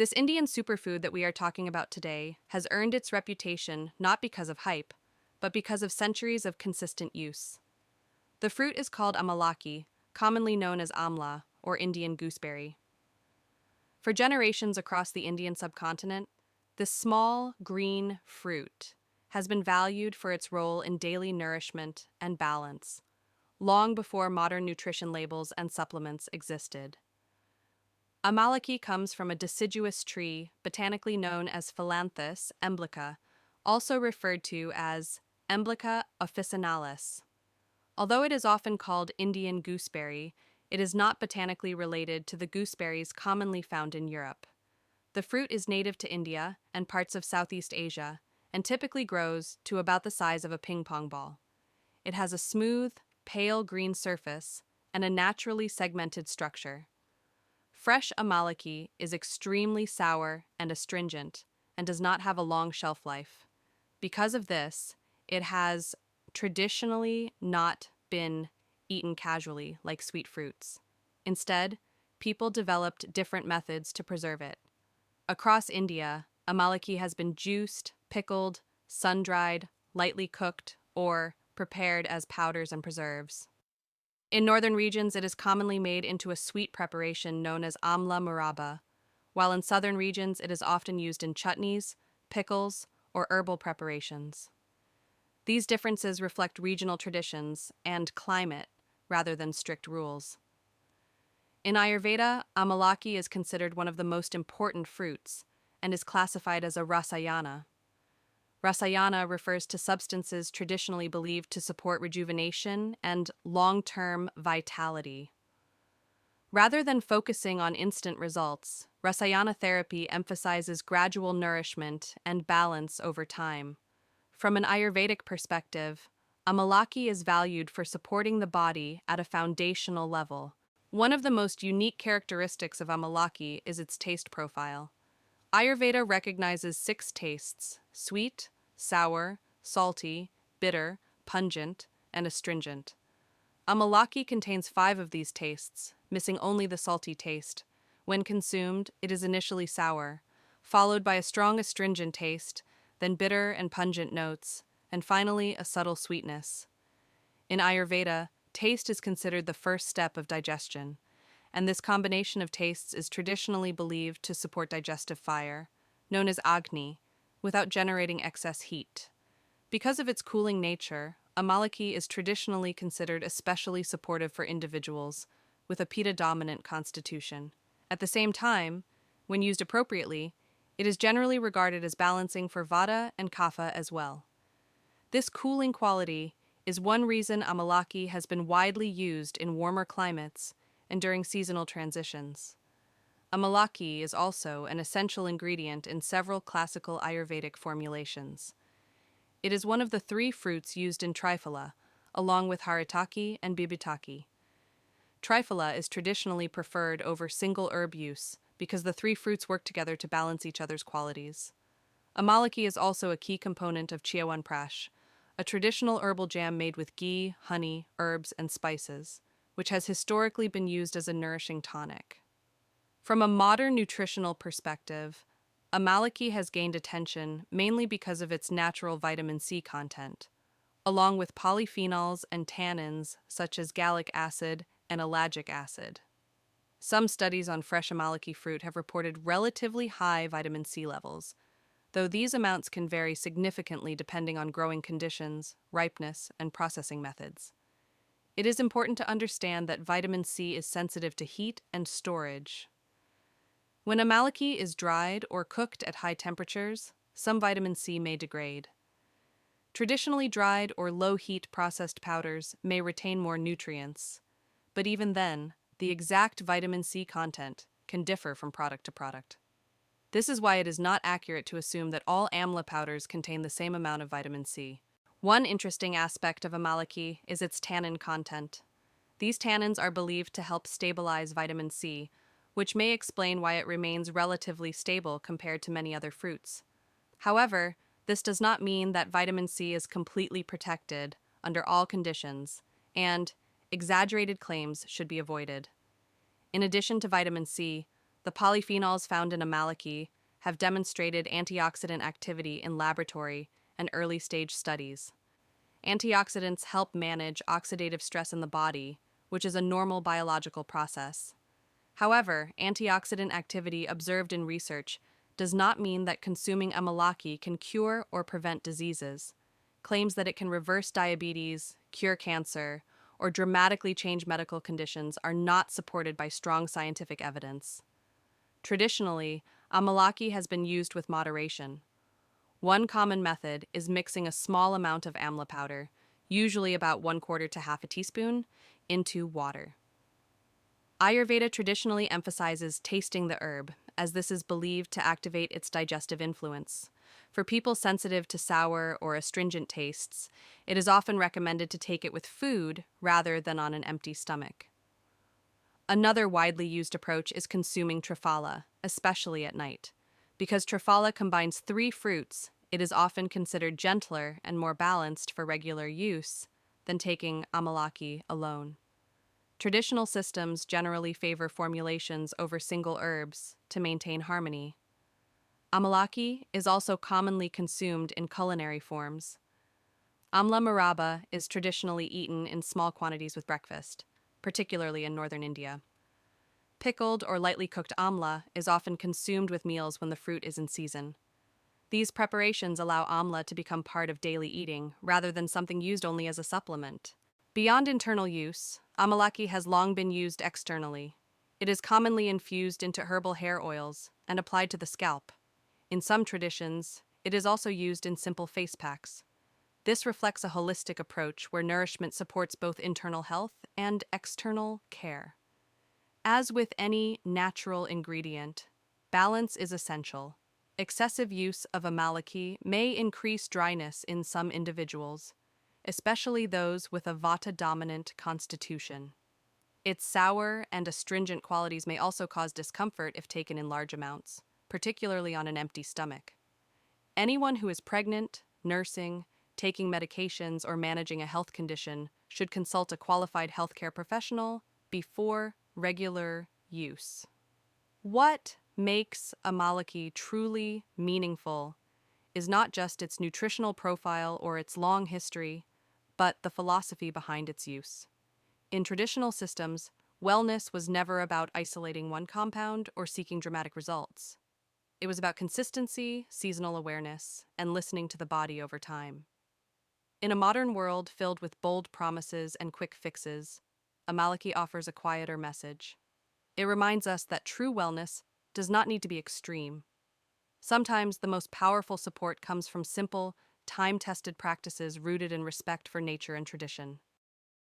This Indian superfood that we are talking about today has earned its reputation not because of hype, but because of centuries of consistent use. The fruit is called amalaki, commonly known as amla, or Indian gooseberry. For generations across the Indian subcontinent, this small, green fruit has been valued for its role in daily nourishment and balance, long before modern nutrition labels and supplements existed. Amalaki comes from a deciduous tree botanically known as Phyllanthus emblica, also referred to as emblica officinalis. Although it is often called Indian gooseberry, it is not botanically related to the gooseberries commonly found in Europe. The fruit is native to India and parts of Southeast Asia and typically grows to about the size of a ping pong ball. It has a smooth, pale green surface and a naturally segmented structure. Fresh amalaki is extremely sour and astringent and does not have a long shelf life. Because of this, it has traditionally not been eaten casually like sweet fruits. Instead, people developed different methods to preserve it. Across India, amalaki has been juiced, pickled, sun-dried, lightly cooked, or prepared as powders and preserves. In northern regions, it is commonly made into a sweet preparation known as amla murabba, while in southern regions it is often used in chutneys, pickles, or herbal preparations. These differences reflect regional traditions and climate rather than strict rules. In Ayurveda, amalaki is considered one of the most important fruits and is classified as a rasayana. Rasayana refers to substances traditionally believed to support rejuvenation and long-term vitality. Rather than focusing on instant results, Rasayana therapy emphasizes gradual nourishment and balance over time. From an Ayurvedic perspective, amalaki is valued for supporting the body at a foundational level. One of the most unique characteristics of amalaki is its taste profile. Ayurveda recognizes 6 tastes: sweet, sour, salty, bitter, pungent, and astringent. Amalaki contains 5 of these tastes, missing only the salty taste. When consumed, it is initially sour, followed by a strong astringent taste, then bitter and pungent notes, and finally a subtle sweetness. In Ayurveda, taste is considered the first step of digestion, and this combination of tastes is traditionally believed to support digestive fire, known as Agni, without generating excess heat. Because of its cooling nature, amalaki is traditionally considered especially supportive for individuals with a Pitta-dominant constitution. At the same time, when used appropriately, it is generally regarded as balancing for Vata and Kapha as well. This cooling quality is one reason amalaki has been widely used in warmer climates and during seasonal transitions. Amalaki is also an essential ingredient in several classical Ayurvedic formulations. It is one of the 3 fruits used in triphala, along with haritaki and bibitaki. Triphala is traditionally preferred over single herb use because the 3 fruits work together to balance each other's qualities. Amalaki is also a key component of Chyawanprash, a traditional herbal jam made with ghee, honey, herbs, and spices, which has historically been used as a nourishing tonic. From a modern nutritional perspective, amalaki has gained attention mainly because of its natural vitamin C content, along with polyphenols and tannins such as gallic acid and ellagic acid. Some studies on fresh amalaki fruit have reported relatively high vitamin C levels, though these amounts can vary significantly depending on growing conditions, ripeness, and processing methods. It is important to understand that vitamin C is sensitive to heat and storage. When amalaki is dried or cooked at high temperatures, some vitamin C may degrade. Traditionally dried or low-heat processed powders may retain more nutrients, but even then, the exact vitamin C content can differ from product to product. This is why it is not accurate to assume that all amla powders contain the same amount of vitamin C. One interesting aspect of amalaki is its tannin content. These tannins are believed to help stabilize vitamin C, which may explain why it remains relatively stable compared to many other fruits. However, this does not mean that vitamin C is completely protected under all conditions, and exaggerated claims should be avoided. In addition to vitamin C, The polyphenols found in amalaki have demonstrated antioxidant activity in laboratory and early stage studies. Antioxidants help manage oxidative stress in the body, which is a normal biological process. However, antioxidant activity observed in research does not mean that consuming amalaki can cure or prevent diseases. Claims that it can reverse diabetes, cure cancer, or dramatically change medical conditions are not supported by strong scientific evidence. Traditionally, amalaki has been used with moderation. One common method is mixing a small amount of amla powder, usually about 1/4 to half a teaspoon, into water. Ayurveda traditionally emphasizes tasting the herb, as this is believed to activate its digestive influence. For people sensitive to sour or astringent tastes, it is often recommended to take it with food rather than on an empty stomach. Another widely used approach is consuming triphala, especially at night. Because triphala combines 3 fruits, it is often considered gentler and more balanced for regular use than taking amalaki alone. Traditional systems generally favor formulations over single herbs to maintain harmony. Amalaki is also commonly consumed in culinary forms. Amla maraba is traditionally eaten in small quantities with breakfast, particularly in northern India. Pickled or lightly cooked amla is often consumed with meals when the fruit is in season. These preparations allow amla to become part of daily eating rather than something used only as a supplement. Beyond internal use, amalaki has long been used externally. It is commonly infused into herbal hair oils and applied to the scalp. In some traditions, it is also used in simple face packs. This reflects a holistic approach where nourishment supports both internal health and external care. As with any natural ingredient, balance is essential. Excessive use of amalaki may increase dryness in some individuals, especially those with a vata-dominant constitution. Its sour and astringent qualities may also cause discomfort if taken in large amounts, particularly on an empty stomach. Anyone who is pregnant, nursing, taking medications, or managing a health condition should consult a qualified healthcare professional before regular use. What makes amalaki truly meaningful is not just its nutritional profile or its long history, but the philosophy behind its use. In traditional systems, wellness was never about isolating one compound or seeking dramatic results. It was about consistency, seasonal awareness, and listening to the body over time. In a modern world filled with bold promises and quick fixes, amalaki offers a quieter message. It reminds us that true wellness does not need to be extreme. Sometimes the most powerful support comes from simple, time-tested practices rooted in respect for nature and tradition.